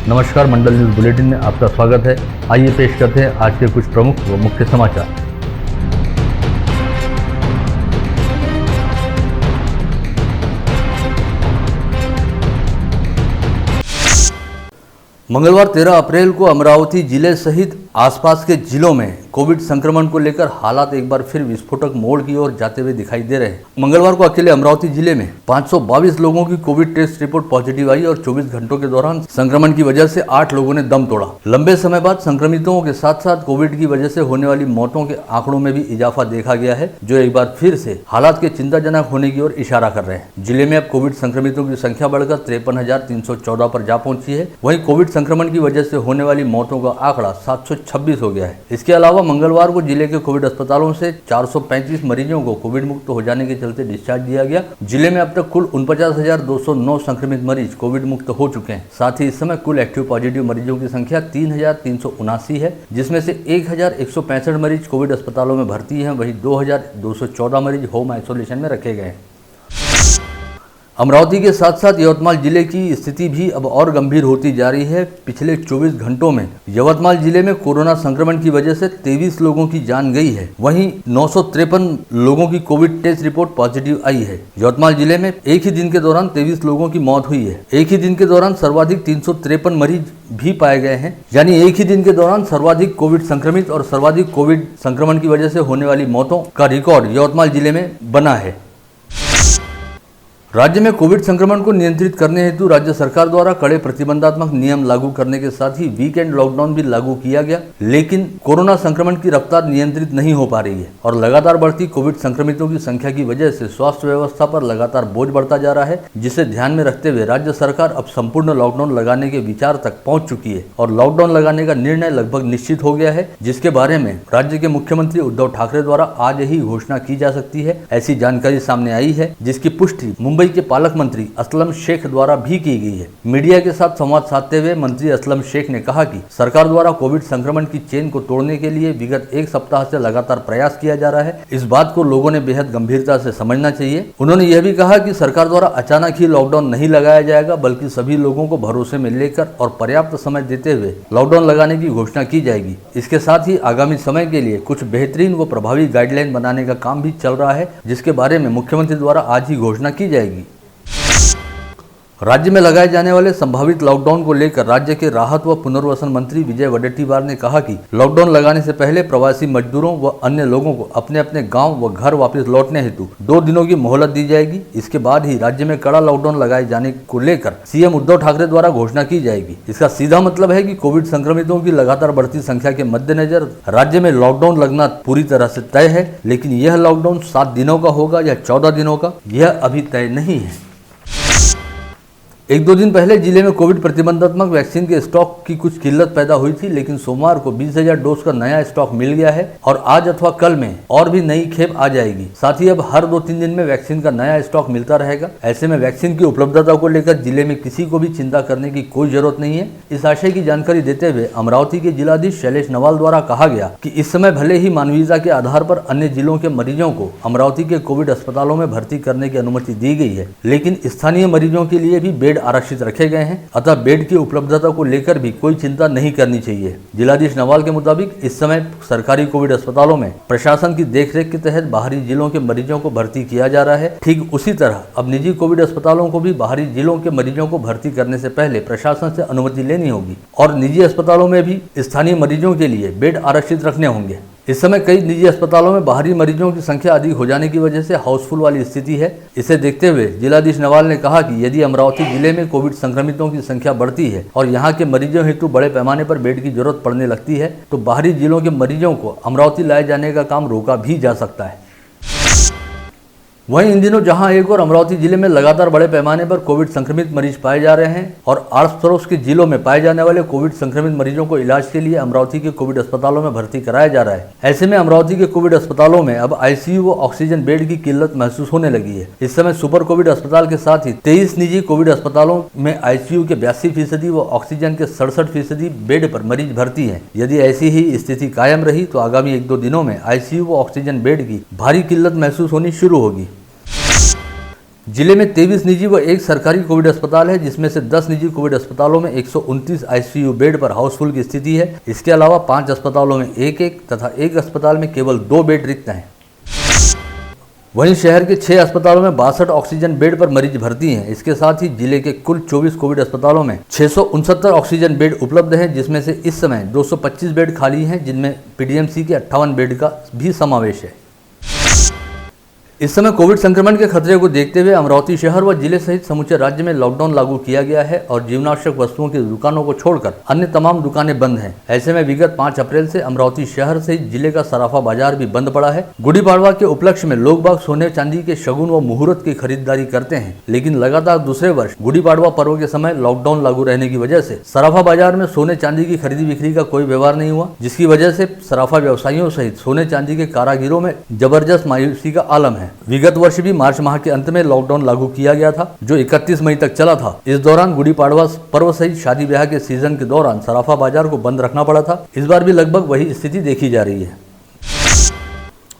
नमस्कार, मंडल news bulletin में आपका स्वागत है। आइए पेश करते हैं आज के कुछ प्रमुख व मुख्य समाचार। मंगलवार 13 अप्रैल को अमरावती जिले सहित आसपास के जिलों में कोविड संक्रमण को लेकर हालात एक बार फिर विस्फोटक मोड़ की ओर जाते हुए दिखाई दे रहे हैं। मंगलवार को अकेले अमरावती जिले में 522 लोगों की कोविड टेस्ट रिपोर्ट पॉजिटिव आई और 24 घंटों के दौरान संक्रमण की वजह से 8 लोगों ने दम तोड़ा। लंबे समय बाद संक्रमितों के साथ साथ कोविड की वजह से होने वाली मौतों के आंकड़ों में भी इजाफा देखा गया है, जो एक बार फिर से हालात के चिंताजनक होने की ओर इशारा कर रहे हैं। जिले में अब कोविड संक्रमितों की संख्या बढ़कर 53,314 पर जा पहुंची है। वहीं कोविड संक्रमण की वजह से होने वाली मौतों का आंकड़ा 726 हो गया है। इसके अलावा मंगलवार को जिले के कोविड अस्पतालों से 435 मरीजों को कोविड मुक्त हो जाने के चलते डिस्चार्ज दिया गया। जिले में अब तक कुल 49,209 संक्रमित मरीज कोविड मुक्त हो चुके हैं। साथ ही इस समय कुल एक्टिव पॉजिटिव मरीजों की संख्या 3,379 है, जिसमें से 1,165 मरीज कोविड अस्पतालों में भर्ती हैं। वहीं 2,214 मरीज होम आइसोलेशन में रखे गए हैं। अमरावती के साथ साथ यवतमाल जिले की स्थिति भी अब और गंभीर होती जा रही है। पिछले 24 घंटों में यवतमाल जिले में कोरोना संक्रमण की वजह से 23 लोगों की जान गई है। वहीं 953 लोगों की कोविड टेस्ट रिपोर्ट पॉजिटिव आई है। यवतमाल जिले में एक ही दिन के दौरान 23 लोगों की मौत हुई है। एक ही दिन के दौरान सर्वाधिक 353 मरीज भी पाए गए हैं, यानी एक ही दिन के दौरान सर्वाधिक कोविड संक्रमित और सर्वाधिक कोविड संक्रमण की वजह से होने वाली मौतों का रिकॉर्ड यवतमाल जिले में बना है। राज्य में कोविड संक्रमण को नियंत्रित करने हेतु राज्य सरकार द्वारा कड़े प्रतिबंधात्मक नियम लागू करने के साथ ही वीकेंड लॉकडाउन भी लागू किया गया, लेकिन कोरोना संक्रमण की रफ्तार नियंत्रित नहीं हो पा रही है और लगातार बढ़ती कोविड संक्रमितों की संख्या की वजह से स्वास्थ्य व्यवस्था पर लगातार बोझ बढ़ता जा रहा है, जिसे ध्यान में रखते हुए राज्य सरकार अब संपूर्ण लॉकडाउन लगाने के विचार तक पहुंच चुकी है और लॉकडाउन लगाने का निर्णय लगभग निश्चित हो गया है, जिसके बारे में राज्य के मुख्यमंत्री उद्धव ठाकरे द्वारा आज ही घोषणा की जा सकती है। ऐसी जानकारी सामने आई है, जिसकी पुष्टि मुंबई के पालक मंत्री असलम शेख द्वारा भी की गई है। मीडिया के साथ संवाद साधते हुए मंत्री असलम शेख ने कहा कि सरकार द्वारा कोविड संक्रमण की चेन को तोड़ने के लिए विगत एक सप्ताह से लगातार प्रयास किया जा रहा है। इस बात को लोगों ने बेहद गंभीरता से समझना चाहिए। उन्होंने यह भी कहा कि सरकार द्वारा अचानक ही लॉकडाउन नहीं लगाया जाएगा, बल्कि सभी लोगों को भरोसे में लेकर और पर्याप्त समय देते हुए लॉकडाउन लगाने की घोषणा की जाएगी। इसके साथ ही आगामी समय के लिए कुछ बेहतरीन व प्रभावी गाइडलाइन बनाने का काम भी चल रहा है, जिसके बारे में मुख्यमंत्री द्वारा आज ही घोषणा की जाएगी। राज्य में लगाए जाने वाले संभावित लॉकडाउन को लेकर राज्य के राहत व पुनर्वसन मंत्री विजय वडेट्टीवार ने कहा कि लॉकडाउन लगाने से पहले प्रवासी मजदूरों व अन्य लोगों को अपने अपने गांव व घर वापस लौटने हेतु 2 दिनों की मोहलत दी जाएगी। इसके बाद ही राज्य में कड़ा लॉकडाउन लगाए जाने को लेकर सीएम उद्धव ठाकरे द्वारा घोषणा की जाएगी। इसका सीधा मतलब है कि कोविड संक्रमितों की लगातार बढ़ती संख्या के मद्देनजर राज्य में लॉकडाउन लगना पूरी तरह से तय है, लेकिन यह लॉकडाउन 7 दिनों का होगा या 14 दिनों का, यह अभी तय नहीं है। 1-2 दिन पहले जिले में कोविड प्रतिबंधात्मक वैक्सीन के स्टॉक की कुछ किल्लत पैदा हुई थी, लेकिन सोमवार को 20,000 डोज का नया स्टॉक मिल गया है और आज अथवा कल में और भी नई खेप आ जाएगी। साथ ही अब हर 2-3 दिन में वैक्सीन का नया स्टॉक मिलता रहेगा। ऐसे में वैक्सीन की उपलब्धता को लेकर जिले में किसी को भी चिंता करने की कोई जरूरत नहीं है। इस आशय की जानकारी देते हुए अमरावती के जिलाधीश शैलेश नवाल द्वारा कहा गया कि इस समय भले ही मानवीयता के आधार पर अन्य जिलों के मरीजों को अमरावती के कोविड अस्पतालों में भर्ती करने की अनुमति दी गई है, लेकिन स्थानीय मरीजों के लिए भी बेड आरक्षित रखे गए हैं, अतः बेड की उपलब्धता को लेकर भी कोई चिंता नहीं करनी चाहिए। जिलाधीश नवाल के मुताबिक इस समय सरकारी कोविड अस्पतालों में प्रशासन की देखरेख के तहत बाहरी जिलों के मरीजों को भर्ती किया जा रहा है। ठीक उसी तरह अब निजी कोविड अस्पतालों को भी बाहरी जिलों के मरीजों को भर्ती करने से पहले प्रशासन से अनुमति लेनी होगी और निजी अस्पतालों में भी स्थानीय मरीजों के लिए बेड आरक्षित रखने होंगे। इस समय कई निजी अस्पतालों में बाहरी मरीजों की संख्या अधिक हो जाने की वजह से हाउसफुल वाली स्थिति है। इसे देखते हुए जिलाधीश नवाल ने कहा कि यदि अमरावती जिले में कोविड संक्रमितों की संख्या बढ़ती है और यहां के मरीजों हेतु बड़े पैमाने पर बेड की जरूरत पड़ने लगती है, तो बाहरी जिलों के मरीजों को अमरावती लाए जाने का काम रोका भी जा सकता है। वहीं इन दिनों जहां एक और अमरावती जिले में लगातार बड़े पैमाने पर कोविड संक्रमित मरीज पाए जा रहे हैं और आस पड़ोस के जिलों में पाए जाने वाले कोविड संक्रमित मरीजों को इलाज के लिए अमरावती के कोविड अस्पतालों में भर्ती कराया जा रहा है। ऐसे में अमरावती के कोविड अस्पतालों में अब आईसीयू व ऑक्सीजन बेड की किल्लत महसूस होने लगी है। इस समय सुपर कोविड अस्पताल के साथ ही 23 निजी कोविड अस्पतालों में आईसीयू के 82% व ऑक्सीजन के 67% बेड पर मरीज भर्ती है। यदि ऐसी ही स्थिति कायम रही तो आगामी 1-2 दिनों में आईसीयू व ऑक्सीजन बेड की भारी किल्लत महसूस होनी शुरू होगी। जिले में 23 निजी व एक सरकारी कोविड अस्पताल है, जिसमें से 10 निजी कोविड अस्पतालों में 129 आईसीयू बेड पर हाउसफुल की स्थिति है। इसके अलावा 5 अस्पतालों में एक तथा एक अस्पताल में केवल 2 बेड रिक्त हैं। वहीं शहर के 6 अस्पतालों में 62 ऑक्सीजन बेड पर मरीज भर्ती हैं। इसके साथ ही जिले के कुल 24 कोविड अस्पतालों में 669 ऑक्सीजन बेड उपलब्ध हैं, जिसमें से इस समय 225 बेड खाली हैं, जिनमें पीडीएमसी के 58 बेड का भी समावेश है। इस समय कोविड संक्रमण के खतरे को देखते हुए अमरावती शहर व जिले सहित समूचे राज्य में लॉकडाउन लागू किया गया है और जीवनावश्यक वस्तुओं की दुकानों को छोड़कर अन्य तमाम दुकानें बंद हैं। ऐसे में विगत 5 अप्रैल से अमरावती शहर सहित जिले का सराफा बाजार भी बंद पड़ा है। गुड़ी पाड़वा के उपलक्ष्य में लोग बाग सोने चांदी के शगुन व मुहूर्त की खरीदारी करते हैं, लेकिन लगातार दूसरे वर्ष गुड़ी पाड़वा पर्व के समय लॉकडाउन लागू रहने की वजह से सराफा बाजार में सोने चांदी की खरीदी बिक्री का कोई व्यवहार नहीं हुआ, जिसकी वजह से सराफा व्यवसायियों सहित सोने चांदी के कारागिरों में जबरदस्त मायूसी का आलम है। विगत वर्ष भी मार्च माह के अंत में लॉकडाउन लागू किया गया था, जो 31 मई तक चला था। इस दौरान गुड़ी पाड़वा पर्व सहित शादी ब्याह के सीजन के दौरान सराफा बाजार को बंद रखना पड़ा था। इस बार भी लगभग वही स्थिति देखी जा रही है।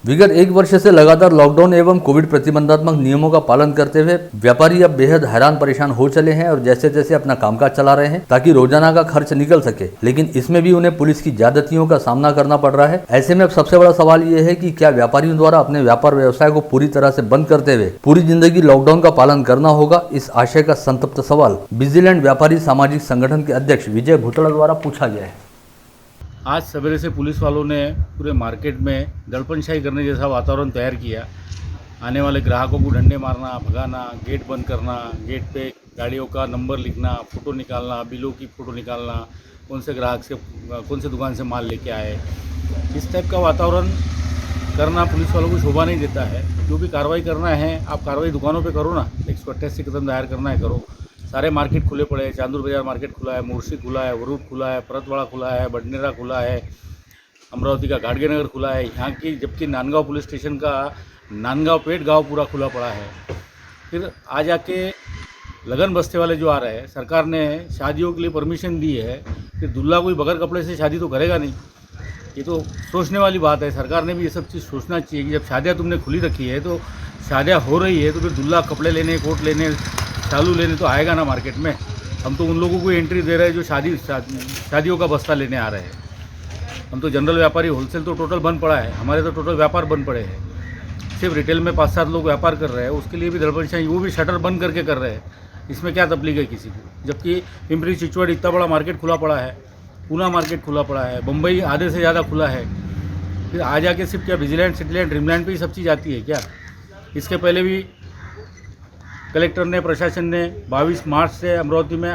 विगत 1 वर्ष से लगातार लॉकडाउन एवं कोविड प्रतिबंधात्मक नियमों का पालन करते हुए व्यापारी अब बेहद हैरान परेशान हो चले हैं और जैसे तैसे अपना कामकाज चला रहे हैं ताकि रोजाना का खर्च निकल सके, लेकिन इसमें भी उन्हें पुलिस की ज्यादतियों का सामना करना पड़ रहा है। ऐसे में अब सबसे बड़ा सवाल ये है कि क्या व्यापारियों द्वारा अपने व्यापार व्यवसाय को पूरी तरह से बंद करते हुए पूरी जिंदगी लॉकडाउन का पालन करना होगा। इस आशय का संतप्त सवाल विजिलेंट व्यापारी सामाजिक संगठन के अध्यक्ष विजय भूतड़ा द्वारा पूछा गया है। आज सवेरे से पुलिस वालों ने पूरे मार्केट में दड़पनशाही करने जैसा वातावरण तैयार किया। आने वाले ग्राहकों को डंडे मारना, भगाना, गेट बंद करना, गेट पे गाड़ियों का नंबर लिखना, फ़ोटो निकालना, बिलों की फ़ोटो निकालना, कौन से ग्राहक से कौन से दुकान से माल लेके आए, इस टाइप का वातावरण करना पुलिस वालों को शोभा नहीं देता है। जो भी कार्रवाई करना है आप कार्रवाई दुकानों पे करो ना, 188 कदम दायर करना है करो। सारे मार्केट खुले पड़े हैं, चांदूर बाजार मार्केट खुला है, मुर्शी खुला है, वरूट खुला है, परतवाड़ा खुला है, बडनेरा खुला है, अमरावती का गाड़गे नगर खुला है। यहाँ की जबकि नांदगांव पुलिस स्टेशन का नांदगांव पेट गांव पूरा खुला पड़ा है। फिर आ जाके लगन बस्ते वाले जो आ रहे हैं, सरकार ने शादियों के लिए परमिशन दी है, फिर दूल्हा कोई बगैर कपड़े से शादी तो करेगा नहीं। ये तो सोचने वाली बात है। सरकार ने भी ये सब चीज़ सोचना चाहिए कि जब शादियाँ तुमने खुली रखी है तो शादियाँ हो रही है तो फिर दूल्हा कपड़े लेने, कोट लेने, चालू लेने तो आएगा ना मार्केट में। हम तो उन लोगों को एंट्री दे रहे हैं जो शादियों का बस्ता लेने आ रहे हैं। हम तो जनरल व्यापारी, होलसेल तो टोटल बंद पड़ा है, हमारे तो टोटल व्यापार बंद पड़े हैं। सिर्फ रिटेल में 5-7 लोग व्यापार कर रहे हैं, उसके लिए भी दड़पनशाही, वो भी शटर बंद करके कर रहे हैं। इसमें क्या तकलीफ है किसी को? जबकि पिंपरी चिचवड़ इतना बड़ा मार्केट खुला पड़ा है, पूना मार्केट खुला पड़ा है, बम्बई आधे से ज़्यादा खुला है। फिर आ जाके सिर्फ क्या विजिलेंट, सिटीलैंड, ड्रीमलैंड पर ही सब चीज़ आती है क्या? इसके पहले भी कलेक्टर ने, प्रशासन ने 22 मार्च से अमरावती में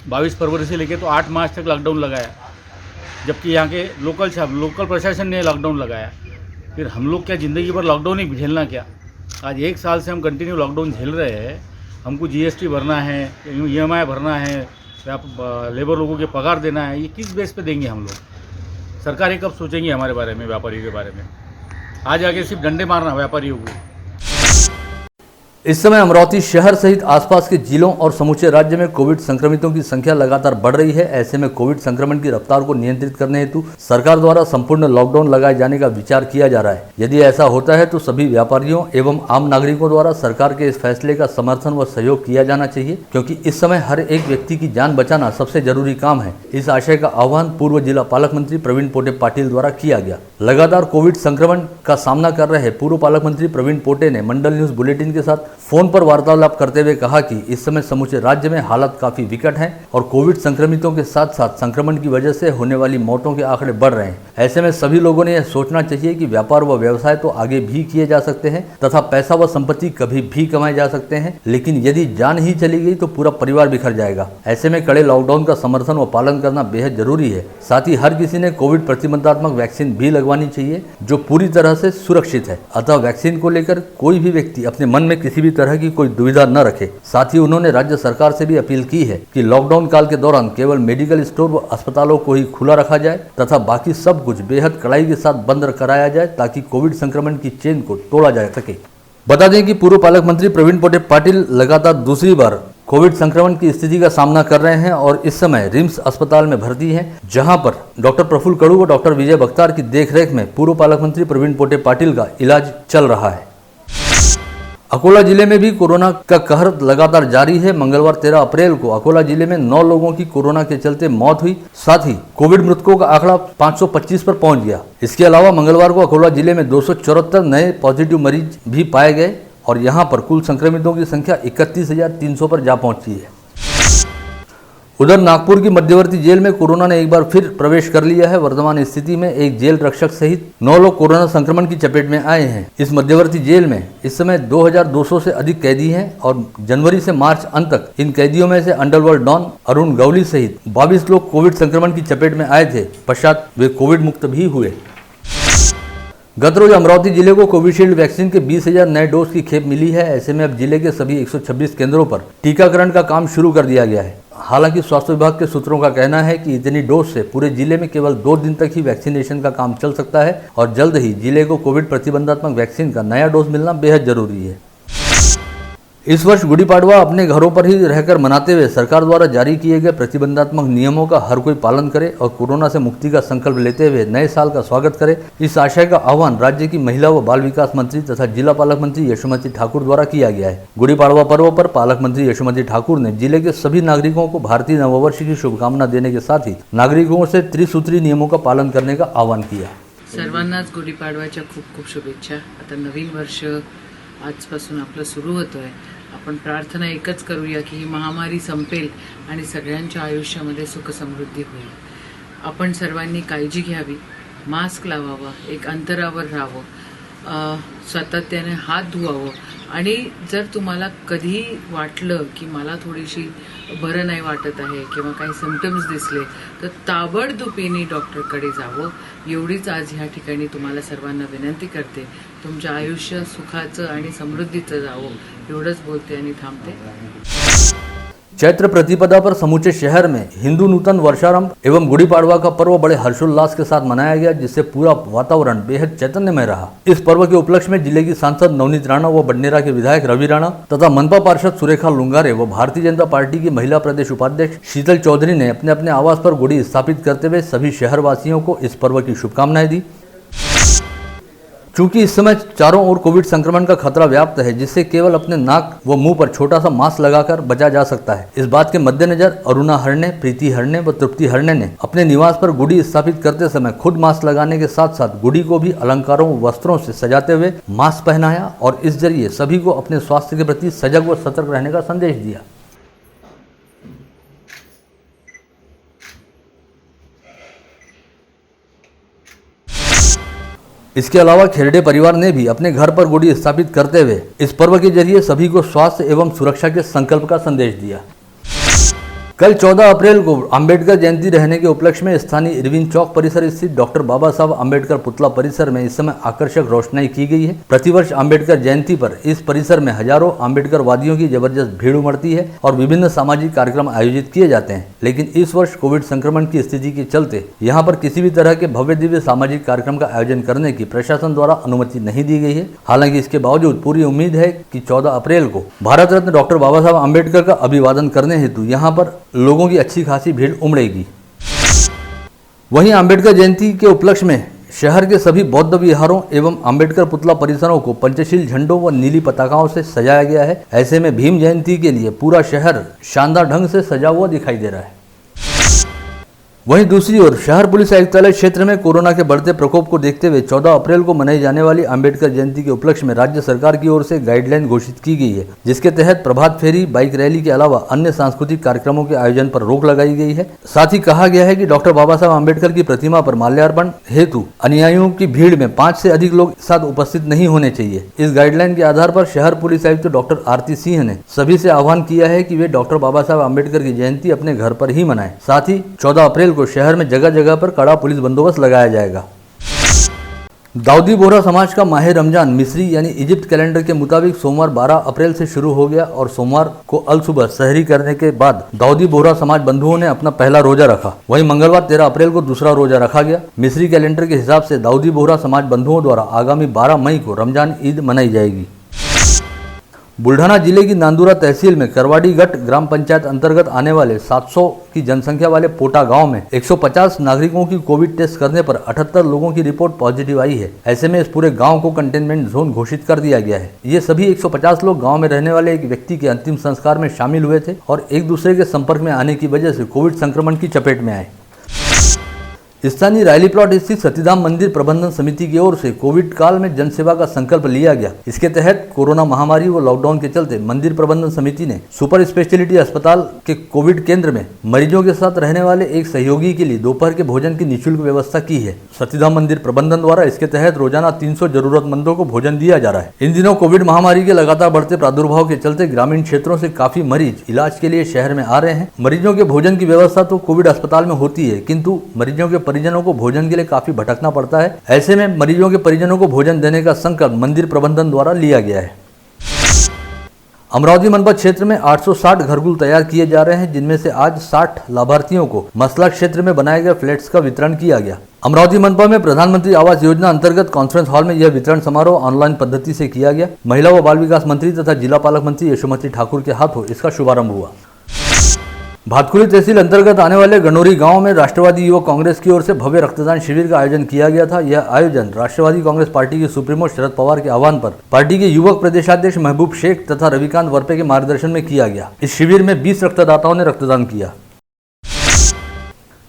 22 फरवरी से लेके तो 8 मार्च तक लॉकडाउन लगाया, जबकि यहाँ के लोकल प्रशासन ने लॉकडाउन लगाया। फिर हम लोग क्या ज़िंदगी भर लॉकडाउन ही झेलना क्या? आज 1 साल से हम कंटिन्यू लॉकडाउन झेल रहे हैं। हमको जीएसटी भरना है, ईएमआई भरना है, लेबर लोगों के पगार देना है। ये किस बेस पे देंगे हम लोग? सरकारें कब सोचेंगी हमारे बारे में, व्यापारी के बारे में? आज आके सिर्फ डंडे मारना व्यापारियों को। इस समय अमरावती शहर सहित आसपास के जिलों और समूचे राज्य में कोविड संक्रमितों की संख्या लगातार बढ़ रही है। ऐसे में कोविड संक्रमण की रफ्तार को नियंत्रित करने हेतु सरकार द्वारा संपूर्ण लॉकडाउन लगाए जाने का विचार किया जा रहा है। यदि ऐसा होता है तो सभी व्यापारियों एवं आम नागरिकों द्वारा सरकार के इस फैसले का समर्थन व सहयोग किया जाना चाहिए, क्योंकि इस समय हर एक व्यक्ति की जान बचाना सबसे जरूरी काम है। इस आशय का आह्वान पूर्व जिला पालक मंत्री प्रवीण पोटे पाटिल द्वारा किया गया। लगातार कोविड संक्रमण का सामना कर रहे पूर्व पालक मंत्री प्रवीण पोटे ने मंडल न्यूज बुलेटिन के साथ फोन पर वार्तालाप करते हुए कहा कि इस समय समूचे राज्य में हालत काफी विकट है और कोविड संक्रमितों के साथ साथ संक्रमण की वजह से होने वाली मौतों के आंकड़े बढ़ रहे हैं। ऐसे में सभी लोगों ने यह सोचना चाहिए कि व्यापार व व्यवसाय तो आगे भी किए जा सकते हैं तथा पैसा व संपत्ति कभी भी कमाए जा सकते हैं, लेकिन यदि जान ही चली गई तो पूरा परिवार बिखर जाएगा। ऐसे में कड़े लॉकडाउन का समर्थन व पालन करना बेहद जरूरी है। साथ ही हर किसी ने कोविड प्रतिबंधात्मक वैक्सीन भी लगवानी चाहिए जो पूरी तरह से सुरक्षित है। अतः वैक्सीन को लेकर कोई भी व्यक्ति अपने मन में किसी भी तरह की कोई दुविधा न रखे। साथ ही उन्होंने राज्य सरकार से भी अपील की है कि लॉकडाउन काल के दौरान केवल मेडिकल स्टोर व अस्पतालों को ही खुला रखा जाए तथा बाकी सब कुछ बेहद कड़ाई के साथ बंद कराया जाए ताकि कोविड संक्रमण की चेन को तोड़ा जा सके। बता दें कि पूर्व पालक मंत्री प्रवीण पोटे पाटिल लगातार दूसरी बार कोविड संक्रमण की स्थिति का सामना कर रहे हैं और इस समय रिम्स अस्पताल में भर्ती हैं, जहां पर डॉक्टर प्रफुल्ल कड़ू व डॉक्टर विजय बख्तार की देखरेख में पूर्व पालक मंत्री प्रवीण पोटे पाटिल का इलाज चल रहा है। अकोला जिले में भी कोरोना का कहर लगातार जारी है। मंगलवार 13 अप्रैल को अकोला जिले में 9 लोगों की कोरोना के चलते मौत हुई। साथ ही कोविड मृतकों का आंकड़ा 525 पर पहुंच गया। इसके अलावा मंगलवार को अकोला जिले में 274 नए पॉजिटिव मरीज भी पाए गए और यहां पर कुल संक्रमितों की संख्या 31,300 पर जा पहुंची है। उधर नागपुर की मध्यवर्ती जेल में कोरोना ने एक बार फिर प्रवेश कर लिया है। वर्तमान स्थिति में एक जेल रक्षक सहित 9 लोग कोरोना संक्रमण की चपेट में आए हैं। इस मध्यवर्ती जेल में इस समय 2200 से अधिक कैदी हैं और जनवरी से मार्च अंत तक इन कैदियों में से अंडरवर्ल्ड डॉन अरुण गवली सहित 22 लोग कोविड संक्रमण की चपेट में आए थे। पश्चात वे कोविड मुक्त भी हुए। गत रोज अमरावती जिले को कोविशील्ड वैक्सीन के 20,000 नए डोज की खेप मिली है। ऐसे में अब जिले के सभी 126 केंद्रों पर टीकाकरण का काम शुरू कर दिया गया है। हालांकि स्वास्थ्य विभाग के सूत्रों का कहना है कि इतनी डोज से पूरे जिले में केवल 2 दिन तक ही वैक्सीनेशन का काम चल सकता है और जल्द ही जिले को कोविड प्रतिबंधात्मक वैक्सीन का नया डोज मिलना बेहद जरूरी है। इस वर्ष गुड़ी पाड़वा अपने घरों पर ही रहकर मनाते हुए सरकार द्वारा जारी किए गए प्रतिबंधात्मक नियमों का हर कोई पालन करे और कोरोना से मुक्ति का संकल्प लेते हुए नए साल का स्वागत करे। इस आशय का आह्वान राज्य की महिला व बाल विकास मंत्री तथा जिला पालक मंत्री यशोमती ठाकुर द्वारा किया गया है। गुड़ी पाड़वा पर्व पर पालक मंत्री यशोमती ठाकुर ने जिले के सभी नागरिकों को भारतीय नववर्ष की शुभकामना देने के साथ ही नागरिकों से त्रिसूत्री नियमों का पालन करने का आह्वान किया। सर्वांनाच गुढीपाडव्याच्या खूप खूप शुभेच्छा। आता नवीन वर्ष आजपासून आपलं सुरू होतं आहे। आपण प्रार्थना एकच करूया की ही महामारी संपेल आणि सगळ्यांच्या आयुष्यामध्ये सुख समृद्धी होईल। आपण सर्वांनी काळजी घ्यावी, मास्क लावावा, एक अंतरावर राहावं, सातत्याने हात धुवावं आणि जर तुम्हाला कधी वाटलं की मला थोडीशी बरं नाही वाटत आहे किंवा काही सिम्पटम्स दिसले तर ताबडतोबीने डॉक्टरकडे जावं, एवढीच आज ह्या ठिकाणी तुम्हाला सर्वांना विनंती करते। तुमचं आयुष्य सुखाचं आणि समृद्धीचं जावो, एवढंच बोलते आणि थांबते। चैत्र प्रतिपदा पर समूचे शहर में हिंदू नूतन वर्षारंभ एवं गुड़ी पाड़वा का पर्व बड़े हर्षोल्लास के साथ मनाया गया, जिससे पूरा वातावरण बेहद चैतन्यमय रहा। इस पर्व के उपलक्ष्य में जिले की सांसद नवनीत राणा व बडनेरा के विधायक रवि राणा तथा मनपा पार्षद सुरेखा लुंगारे व भारतीय जनता पार्टी की महिला प्रदेश उपाध्यक्ष शीतल चौधरी ने अपने अपने आवास पर गुड़ी स्थापित करते हुए सभी शहरवासियों को इस पर्व की शुभकामनाएं दी। चूंकि इस समय चारों ओर कोविड संक्रमण का खतरा व्याप्त है, जिससे केवल अपने नाक व मुंह पर छोटा सा मास्क लगाकर बचा जा सकता है। इस बात के मद्देनजर अरुणा हरणे, प्रीति हरणे व तृप्ति हरणे ने अपने निवास पर गुड़ी स्थापित करते समय खुद मास्क लगाने के साथ साथ गुड़ी को भी अलंकारों व वस्त्रों से सजाते हुए मास्क पहनाया और इस जरिए सभी को अपने स्वास्थ्य के प्रति सजग व सतर्क रहने का संदेश दिया। इसके अलावा खेरडे परिवार ने भी अपने घर पर गुड़ी स्थापित करते हुए इस पर्व के जरिए सभी को स्वास्थ्य एवं सुरक्षा के संकल्प का संदेश दिया। कल 14 अप्रैल को अंबेडकर जयंती रहने के उपलक्ष्य में स्थानीय इरविन चौक परिसर स्थित डॉक्टर बाबा साहब अंबेडकर पुतला परिसर में इस समय आकर्षक रोशनाई की गई है। प्रतिवर्ष अंबेडकर जयंती पर इस परिसर में हजारों अंबेडकर वादियों की जबरदस्त भीड़ उमड़ती है और विभिन्न सामाजिक कार्यक्रम आयोजित किए जाते हैं, लेकिन इस वर्ष कोविड संक्रमण की स्थिति के चलते यहाँ पर किसी भी तरह के भव्य दिव्य सामाजिक कार्यक्रम का आयोजन करने की प्रशासन द्वारा अनुमति नहीं दी गई है। हालांकि इसके बावजूद पूरी उम्मीद है कि 14 अप्रैल को भारत रत्न डॉक्टर बाबा साहब अंबेडकर का अभिवादन करने हेतु यहाँ पर लोगों की अच्छी खासी भीड़ उमड़ेगी। वहीं अंबेडकर जयंती के उपलक्ष्य में शहर के सभी बौद्ध विहारों एवं अंबेडकर पुतला परिसरों को पंचशील झंडों व नीली पताकाओं से सजाया गया है। ऐसे में भीम जयंती के लिए पूरा शहर शानदार ढंग से सजा हुआ दिखाई दे रहा है। वहीं दूसरी ओर शहर पुलिस आयुक्तालय क्षेत्र में कोरोना के बढ़ते प्रकोप को देखते हुए 14 अप्रैल को मनाई जाने वाली अंबेडकर जयंती के उपलक्ष्य में राज्य सरकार की ओर से गाइडलाइन घोषित की गई है, जिसके तहत प्रभात फेरी, बाइक रैली के अलावा अन्य सांस्कृतिक कार्यक्रमों के आयोजन पर रोक लगाई गई है। साथ ही कहा गया है कि डॉक्टर बाबा साहब अंबेडकर की प्रतिमा पर माल्यार्पण हेतु अनुयायियों की भीड़ में 5 से अधिक लोग साथ उपस्थित नहीं होने चाहिए। इस गाइडलाइन के आधार पर शहर पुलिस आयुक्त डॉक्टर आरती सिंह ने सभी से आह्वान किया है कि वे डॉक्टर बाबा साहब अंबेडकर की जयंती अपने घर पर ही मनाएं। साथ ही 14 अप्रैल को शहर में जगह जगह पर कड़ा पुलिस बंदोबस्त लगाया जाएगा। दाऊदी बोहरा समाज का माह रमजान मिस्री यानी इजिप्ट कैलेंडर के मुताबिक सोमवार 12 अप्रैल से शुरू हो गया और सोमवार को अल सुबह सहरी करने के बाद दाऊदी बोहरा समाज बंधुओं ने अपना पहला रोजा रखा। वहीं मंगलवार 13 अप्रैल को दूसरा रोजा रखा गया। मिस्री कैलेंडर के हिसाब से दाऊदी बोहरा समाज बंधुओं द्वारा आगामी 12 मई को रमजान ईद मनाई जाएगी। बुल्ढाना जिले की नांदुरा तहसील में करवाड़ी गट ग्राम पंचायत अंतर्गत आने वाले 700 की जनसंख्या वाले पोटा गांव में 150 नागरिकों की कोविड टेस्ट करने पर 78 लोगों की रिपोर्ट पॉजिटिव आई है। ऐसे में इस पूरे गांव को कंटेनमेंट जोन घोषित कर दिया गया है। ये सभी 150 लोग गांव में रहने वाले एक व्यक्ति के अंतिम संस्कार में शामिल हुए थे और एक दूसरे के संपर्क में आने की वजह से कोविड संक्रमण की चपेट में आए। स्थानीय रायली प्लॉट स्थित सतीधाम मंदिर प्रबंधन समिति की ओर से कोविड काल में जनसेवा का संकल्प लिया गया। इसके तहत कोरोना महामारी व लॉकडाउन के चलते मंदिर प्रबंधन समिति ने सुपर स्पेशलिटी अस्पताल के कोविड केंद्र में मरीजों के साथ रहने वाले एक सहयोगी के लिए दोपहर के भोजन की निःशुल्क व्यवस्था की है। सतीधाम मंदिर प्रबंधन द्वारा इसके तहत रोजाना 300 जरूरतमंदों को भोजन दिया जा रहा है। इन दिनों कोविड महामारी के लगातार बढ़ते प्रादुर्भाव के चलते ग्रामीण क्षेत्रों से काफी मरीज इलाज के लिए शहर में आ रहे हैं। मरीजों के भोजन की व्यवस्था तो कोविड अस्पताल में होती है, किंतु मरीजों के परिजनों को भोजन के लिए काफी भटकना पड़ता है। ऐसे में मरीजों के परिजनों को भोजन देने का संकल्प मंदिर प्रबंधन द्वारा लिया गया है। अमरावती मनपा क्षेत्र में 860 घरकुल तैयार किए जा रहे हैं, जिनमें से आज 60 लाभार्थियों को मसला क्षेत्र में बनाए गए फ्लैट्स का वितरण किया गया। अमरावती मनपा में प्रधानमंत्री आवास योजना अंतर्गत कॉन्फ्रेंस हॉल में यह वितरण समारोह ऑनलाइन पद्धति से किया गया। महिला व बाल विकास मंत्री तथा जिला पालक मंत्री यशोमती ठाकुर के हाथों इसका शुभारंभ हुआ। भातकुली तहसील अंतर्गत आने वाले गणोरी गांव में राष्ट्रवादी युवक कांग्रेस की ओर से भव्य रक्तदान शिविर का आयोजन किया गया था। यह आयोजन राष्ट्रवादी कांग्रेस पार्टी के सुप्रीमो शरद पवार के आह्वान पर पार्टी के युवक प्रदेशाध्यक्ष महबूब शेख तथा रविकांत वरपे के मार्गदर्शन में किया गया। इस शिविर में 20 रक्तदाताओं ने रक्तदान किया।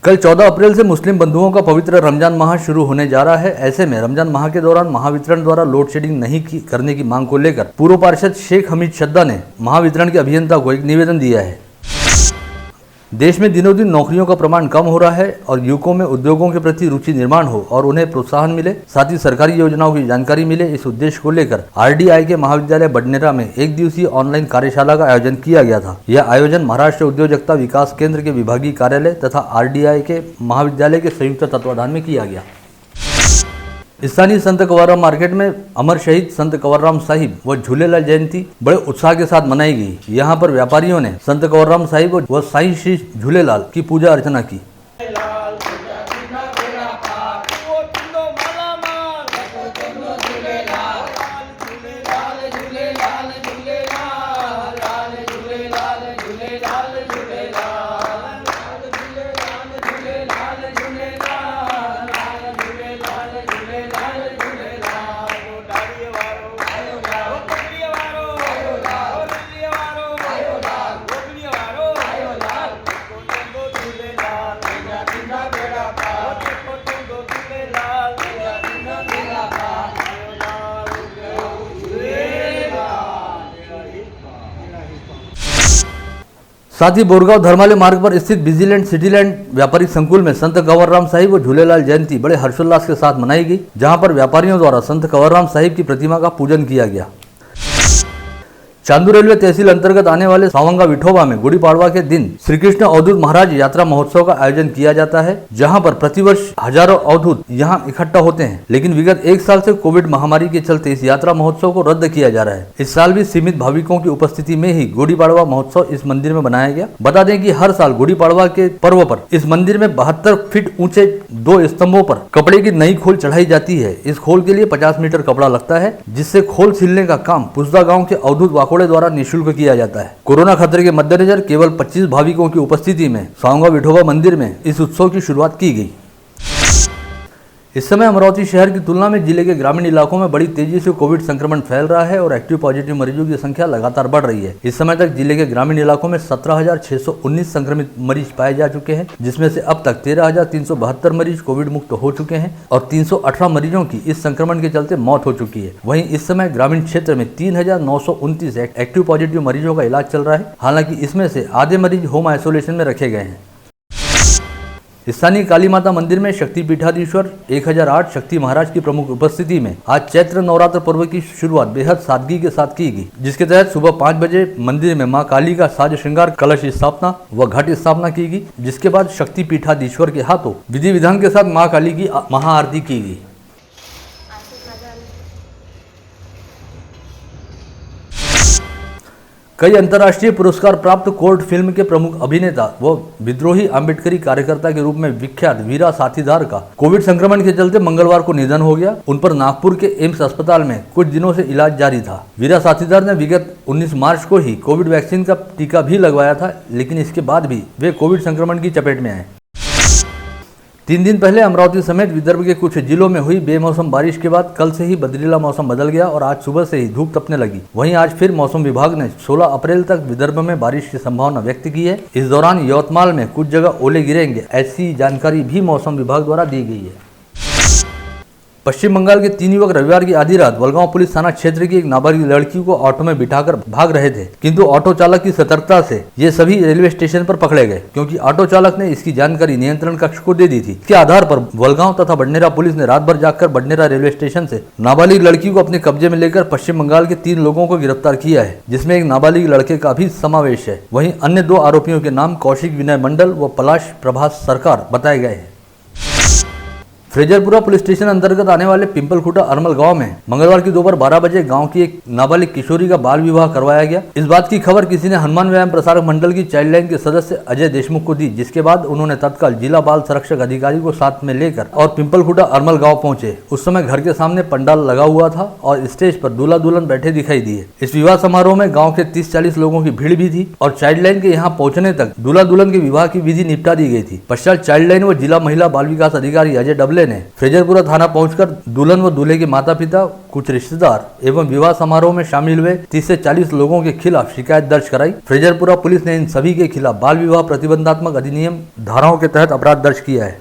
कल 14 अप्रैल से मुस्लिम बंधुओं का पवित्र रमजान माह शुरू होने जा रहा है। ऐसे में रमजान माह के दौरान महावितरण द्वारा लोड शेडिंग नहीं करने की मांग को लेकर पूर्व पार्षद शेख हमीद शद्दा ने महावितरण के अभियंता को एक निवेदन दिया है। देश में दिनों दिन नौकरियों का प्रमाण कम हो रहा है और युवकों में उद्योगों के प्रति रुचि निर्माण हो और उन्हें प्रोत्साहन मिले, साथ ही सरकारी योजनाओं की जानकारी मिले। इस उद्देश्य को लेकर RDI के महाविद्यालय बडनेरा में एक दिवसीय ऑनलाइन कार्यशाला का आयोजन किया गया था। यह आयोजन महाराष्ट्र उद्योजकता विकास केंद्र के विभागीय कार्यालय तथा RDI के महाविद्यालय के संयुक्त तत्वाधान में किया गया। स्थानीय संत कंवरराम मार्केट में अमर शहीद संत कंवरराम साहिब व झूलेलाल जयंती बड़े उत्साह के साथ मनाई गई। यहाँ पर व्यापारियों ने संत कंवरराम साहिब व साईं श्री झूलेलाल की पूजा अर्चना की। साथ ही बोरगांव धर्मालय मार्ग पर स्थित बिजीलैंड सिटीलैंड व्यापारिक संकुल में संत कंवरराम साहिब व झूलेलाल जयंती बड़े हर्षोल्लास के साथ मनाई गई, जहां पर व्यापारियों द्वारा संत कंवरराम साहिब की प्रतिमा का पूजन किया गया। चांदू रेलवे तहसील अंतर्गत आने वाले सावंगा विठोबा में गुड़ी पाड़वा के दिन श्री कृष्ण अवधूत महाराज यात्रा महोत्सव का आयोजन किया जाता है, जहां पर प्रतिवर्ष हजारों अवधूत यहां इकट्ठा होते हैं। लेकिन विगत एक साल से कोविड महामारी के चलते इस यात्रा महोत्सव को रद्द किया जा रहा है। इस साल भी सीमित भाविकों की उपस्थिति में ही गुड़ी पाड़वा महोत्सव इस मंदिर में बनाया गया। बता दें कि हर साल गुड़ी पाड़वा के पर्व पर इस मंदिर में 72 फीट ऊंचे 2 स्तंभों पर कपड़े की नई खोल चढ़ाई जाती है। इस खोल के लिए 50 मीटर कपड़ा लगता है, जिससे खोल सिलने का काम पुसदा गाँव के अवधूत वाकोड़े द्वारा निःशुल्क किया जाता है। कोरोना खतरे के मद्देनजर केवल 25 भाविकों की उपस्थिति में सावंगा विठोबा मंदिर में इस उत्सव की शुरुआत की गई। इस समय अमरावती शहर की तुलना में जिले के ग्रामीण इलाकों में बड़ी तेजी से कोविड संक्रमण फैल रहा है और एक्टिव पॉजिटिव मरीजों की संख्या लगातार बढ़ रही है। इस समय तक जिले के ग्रामीण इलाकों में 17,619 संक्रमित मरीज पाए जा चुके हैं, जिसमें से अब तक 13,372 मरीज कोविड मुक्त हो चुके हैं और 318 मरीजों की इस संक्रमण के चलते मौत हो चुकी है। वहीं इस समय ग्रामीण क्षेत्र में 3,929 एक्टिव पॉजिटिव मरीजों का इलाज चल रहा है। हालांकि इसमें से आधे मरीज होम आइसोलेशन में रखे गए हैं। स्थानीय काली माता मंदिर में शक्ति पीठाधीश्वर 1008 शक्ति महाराज की प्रमुख उपस्थिति में आज चैत्र नवरात्र पर्व की शुरुआत बेहद सादगी के साथ की गई, जिसके तहत सुबह 5 बजे मंदिर में मां काली का साज श्रृंगार, कलश स्थापना व घट स्थापना की गई, जिसके बाद शक्ति पीठाधीश्वर के हाथों विधि विधान के साथ मां काली की महाआरती की गई। कई अंतर्राष्ट्रीय पुरस्कार प्राप्त कोर्ट फिल्म के प्रमुख अभिनेता व विद्रोही अम्बेडकरी कार्यकर्ता के रूप में विख्यात वीरा साथीदार का कोविड संक्रमण के चलते मंगलवार को निधन हो गया। उन पर नागपुर के एम्स अस्पताल में कुछ दिनों से इलाज जारी था। वीरा साथीदार ने विगत 19 मार्च को ही कोविड वैक्सीन का टीका भी लगवाया था, लेकिन इसके बाद भी वे कोविड संक्रमण की चपेट में आए। 3 दिन पहले अमरावती समेत विदर्भ के कुछ जिलों में हुई बेमौसम बारिश के बाद कल से ही बदलीला मौसम बदल गया और आज सुबह से ही धूप तपने लगी। वहीं आज फिर मौसम विभाग ने 16 अप्रैल तक विदर्भ में बारिश की संभावना व्यक्त की है। इस दौरान यवतमाल में कुछ जगह ओले गिरेंगे, ऐसी जानकारी भी मौसम विभाग द्वारा दी गई है। पश्चिम बंगाल के 3 युवक रविवार की आधी रात वलगांव पुलिस थाना क्षेत्र की एक नाबालिग लड़की को ऑटो में बिठाकर भाग रहे थे, किंतु ऑटो चालक की सतर्कता से ये सभी रेलवे स्टेशन पर पकड़े गए, क्योंकि ऑटो चालक ने इसकी जानकारी नियंत्रण कक्ष को दे दी थी। इसके आधार पर वलगांव तथा बडनेरा पुलिस ने रात भर जागकर बडनेरा रेलवे स्टेशन से नाबालिग लड़की को अपने कब्जे में लेकर पश्चिम बंगाल के 3 लोगों को गिरफ्तार किया है, जिसमें एक नाबालिग लड़के का भी समावेश है। वहीं अन्य 2 आरोपियों के नाम कौशिक विनय मंडल व पलाश प्रभास सरकार बताए गए हैं। फ्रेजरपुरा पुलिस स्टेशन अंतर्गत आने वाले पिंपलखुटा अरमल गांव में मंगलवार की दोपहर 12 बजे गांव की एक नाबालिग किशोरी का बाल विवाह करवाया गया। इस बात की खबर किसी ने हनुमान व्यायाम प्रसारक मंडल की चाइल्डलाइन के सदस्य अजय देशमुख को दी, जिसके बाद उन्होंने तत्काल जिला बाल संरक्षक अधिकारी को साथ में लेकर और पिंपलखुटा अरमल गाँव पहुंचे। उस समय घर के सामने पंडाल लगा हुआ था और स्टेज पर दूल्हा दुल्हन बैठे दिखाई दिए। इस विवाह समारोह में गाँव के 30-40 लोगों की भीड़ भी थी और चाइल्डलाइन के यहाँ पहुंचने तक दूल्हा दुल्हन के विवाह की विधि निपटा दी गई थी। पश्चात चाइल्डलाइन व जिला महिला बाल विकास अधिकारी अजय डबले ने फ्रेजरपुरा थाना पहुंचकर दुल्हन व दूल्हे के माता पिता, कुछ रिश्तेदार एवं विवाह समारोह में शामिल हुए 30 से 40 लोगों के खिलाफ शिकायत दर्ज कराई। फ्रेजरपुरा पुलिस ने इन सभी के खिलाफ बाल विवाह प्रतिबंधात्मक अधिनियम धाराओं के तहत अपराध दर्ज किया है।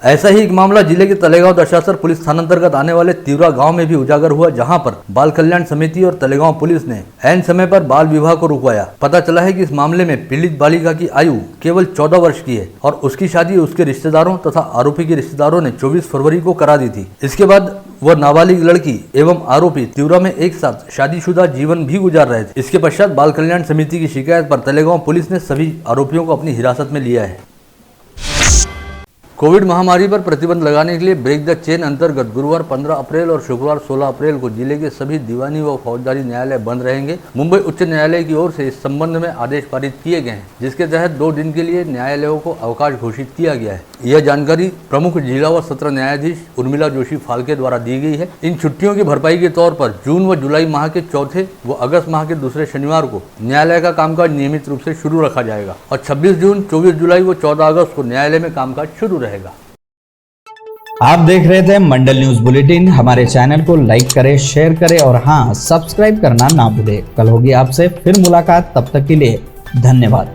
ऐसा ही एक मामला जिले के तलेगांव दशासर पुलिस थानांतर्गत आने वाले तिवरा गांव में भी उजागर हुआ, जहां पर बाल कल्याण समिति और तलेगांव पुलिस ने ऐन समय पर बाल विवाह को रुकवाया। पता चला है कि इस मामले में पीड़ित बालिका की आयु केवल 14 वर्ष की है और उसकी शादी उसके रिश्तेदारों तथा आरोपी के रिश्तेदारों ने 24 फरवरी को करा दी थी। इसके बाद वह नाबालिग लड़की एवं आरोपी तिवरा में एक साथ शादीशुदा जीवन भी गुजार रहे थे। इसके पश्चात बाल कल्याण समिति की शिकायत पर तलेगांव पुलिस ने सभी आरोपियों को अपनी हिरासत में लिया है। कोविड महामारी पर प्रतिबंध लगाने के लिए ब्रेक द चेन अंतर्गत गुरुवार 15 अप्रैल और शुक्रवार 16 अप्रैल को जिले के सभी दीवानी व फौजदारी न्यायालय बंद रहेंगे। मुंबई उच्च न्यायालय की ओर से इस संबंध में आदेश पारित किए गए हैं, जिसके तहत 2 दिन के लिए न्यायालयों को अवकाश घोषित किया गया है। यह जानकारी प्रमुख जिला व सत्र न्यायाधीश उर्मिला जोशी फाल्के द्वारा दी गई है। इन छुट्टियों की भरपाई के तौर पर जून व जुलाई माह के चौथे व अगस्त माह के दूसरे शनिवार को न्यायालय का कामकाज नियमित रूप से शुरू रखा जाएगा और 26 जून, 24 जुलाई व 14 अगस्त को न्यायालय में कामकाज शुरू रहेगा। आप देख रहे थे मंडल न्यूज बुलेटिन। हमारे चैनल को लाइक करें, शेयर करें और हाँ, सब्सक्राइब करना ना भूलें। कल होगी आपसे फिर मुलाकात, तब तक के लिए धन्यवाद।